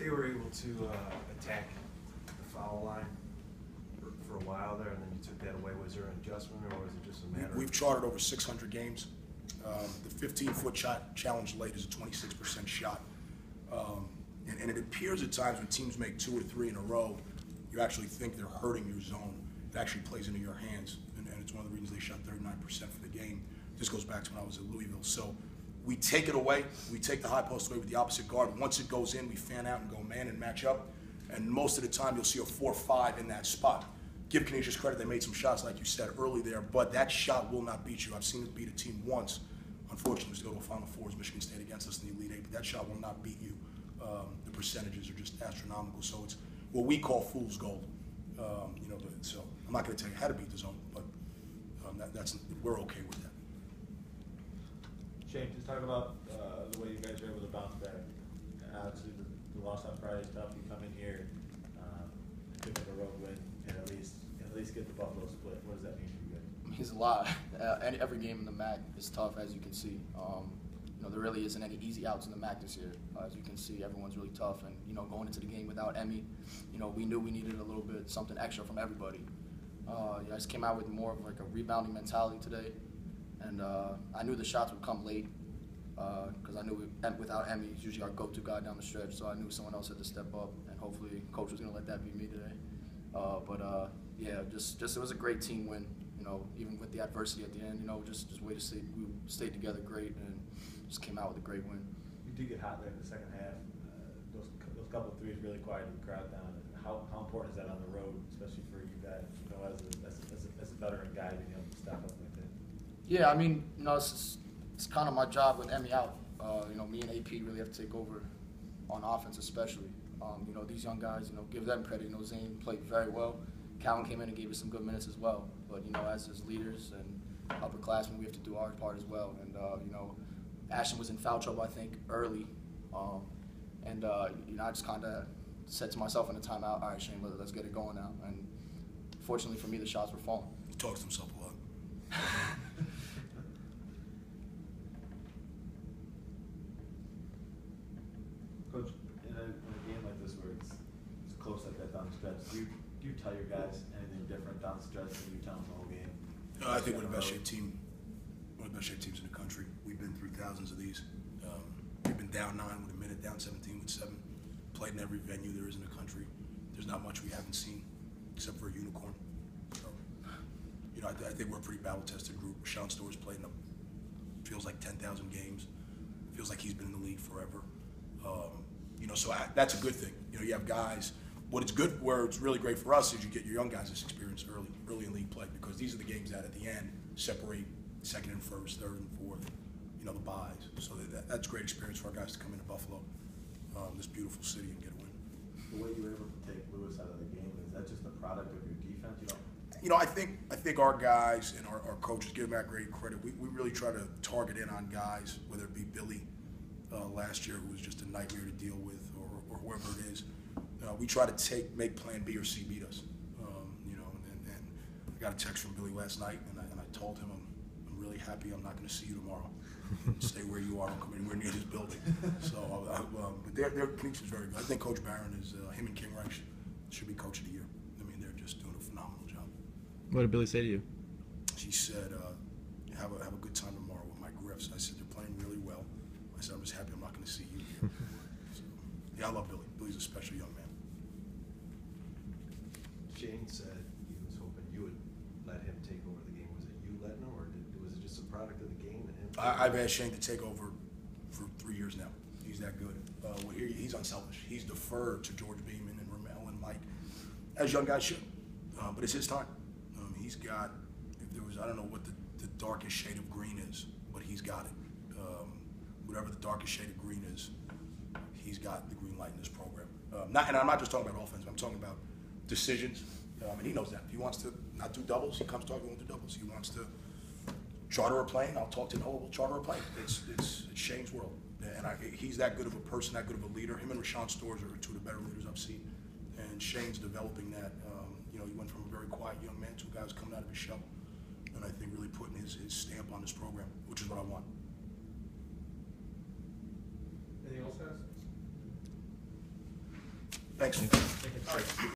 you were able to attack the foul line for a while there, and then you took that away. Was there an adjustment, or was it just a matter? We've charted over 600 games. The 15-foot shot challenge late is a 26% shot. And it appears at times when teams make 2 or 3 in a row, you actually think they're hurting your zone. It actually plays into your hands, and it's one of the reasons they shot 39% for the game. This goes back to when I was at Louisville. So we take it away. We take the high post away with the opposite guard. Once it goes in, we fan out and go man and match up. And most of the time, you'll see a 4-5 in that spot. Give Canisius credit, they made some shots, like you said, early there, but that shot will not beat you. I've seen it beat a team once. Unfortunately, we go to a Final Four as Michigan State against us in the Elite Eight, but that shot will not beat you. The percentages are just astronomical, so it's what we call fool's gold. So I'm not going to tell you how to beat the zone, but we're okay with that. Shane, just talk about the way you guys are able to bounce back. Obviously, the loss on Friday is tough. You come in here, pick up a road win, and at least get the Buffalo split. What does that mean for you guys? It means a lot. Every game in the MAC is tough, as you can see. There really isn't any easy outs in the MAC this year. As you can see, everyone's really tough. And going into the game without Emmy, we knew we needed a little bit something extra from everybody. I just came out with more of like a rebounding mentality today, and I knew the shots would come late because I knew without Emmy, he's usually our go-to guy down the stretch. So I knew someone else had to step up, and hopefully, coach was going to let that be me today. It was a great team win. Even with the adversity at the end, just way to stay. We stayed together great and just came out with a great win. You did get hot there in the second half. Those couple of threes really quieted the crowd down. How important is that on the road, especially for you guys? As a veteran guy, being able to step up like that. Yeah, it's kind of my job with Emmy out. Me and AP really have to take over on offense, especially. These young guys, give them credit. Zane played very well. Calvin came in and gave us some good minutes as well. But, as his leaders and upperclassmen, we have to do our part as well. And, Ashton was in foul trouble, I think, early. I just kind of said to myself in the timeout, all right, Shane, let's get it going now. And fortunately for me, the shots were falling. He talks to himself a lot. Coach, in a game like this where it's close like that down the stretch, do you tell your guys anything different down the stretch than you tell them the whole game? I think we're the best shaped team. One of the best shaped teams in the country. We've been through thousands of these. We've been down 9 with a minute, down 17 with 7. Played in every venue there is in the country. There's not much we haven't seen, except for a unicorn. So, I think we're a pretty battle-tested group. Sean Storrs played in feels like 10,000 games. Feels like he's been in the league forever. So that's a good thing. You have guys. Where it's really great for us is you get your young guys this experience early in league play, because these are the games that at the end separate second and first, third and fourth, the buys. So that's great experience for our guys to come into Buffalo, this beautiful city, and get a win. The way you were able to take Lewis out of the game, is that just a product of your defense? I think our guys and our coaches, give them that great credit. We really try to target in on guys, whether it be Billy last year, who was just a nightmare to deal with, or whoever it is. We try to make plan B or C beat us. And I got a text from Billy last night, and I told him I'm really happy I'm not going to see you tomorrow. Stay where you are. Don't come anywhere near this building. So, but their Canisius is very good. I think Coach Barron is him and King Reich should be Coach of the Year. They're just doing a phenomenal job. What did Billy say to you? She said, "Have a good time tomorrow with my Griffs." I said, "They're playing really well." I said, "I'm just happy I'm not going to see you here." So, yeah, I love Billy. Billy's a special young man. Shane said he was hoping you would let him take over the game. Was it you letting him, or was it just a product of the game? I've asked Shane to take over for 3 years now. He's that good. He's unselfish. He's deferred to George Beeman and Ramel and Mike, as young guys should. But it's his time. He's got, I don't know what the darkest shade of green is, but he's got it. Whatever the darkest shade of green is, he's got the green light in this program. And I'm not just talking about offense, I'm talking about decisions. And he knows that. If he wants to not do doubles, he comes talking about do doubles. He wants to charter a plane, I'll talk to him, we'll charter a plane. It's Shane's world. And he's that good of a person, that good of a leader. Him and Rashawn Storrs are two of the better leaders I've seen. And Shane's developing that. He went from a very quiet young man to a guy who's coming out of his shell. And I think really putting his stamp on this program, which is what I want. Anything else, guys? Thanks.